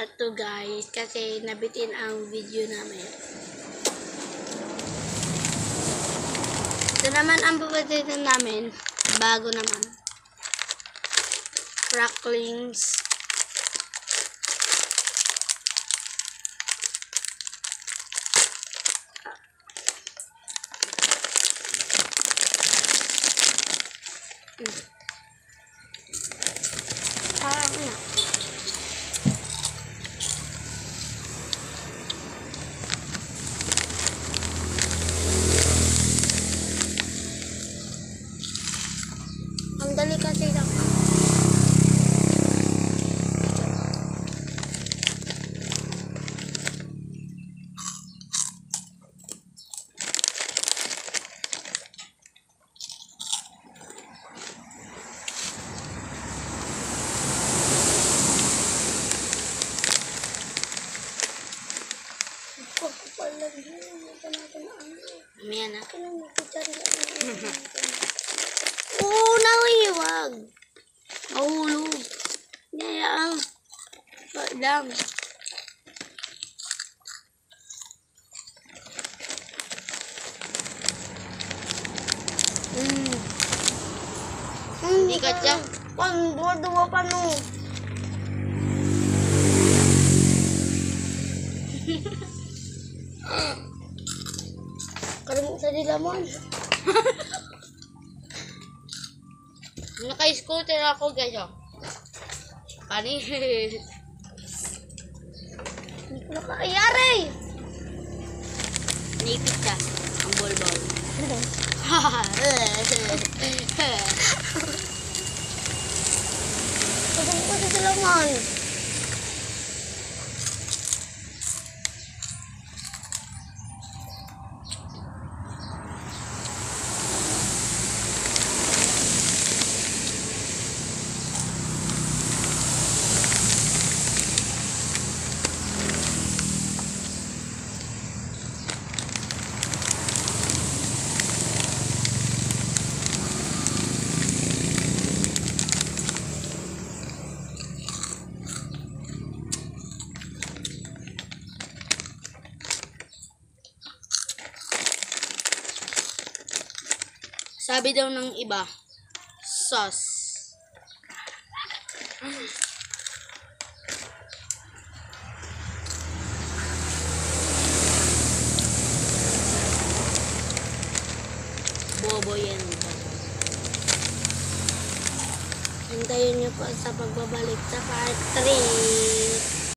part 2 guys kasi nabitin ang video namin. Ito naman ang paborito namin, bago naman. Cracklings. Ang dali kasi lang. Mamaya na. Oo, nahiwag. Mahulog. Kaya lang. Hindi ka siya. Dua pa no. Kalimut sa dilamon. Naka-scooter ako guys. Kani. Hindi ko nakakayari. Naipit ka. Ang bol-bol. Kalimut ko sa dilamon. Sabi daw ng iba, sauce. Bobo yan. Hintayin niyo po sa pagbabalik sa part 3.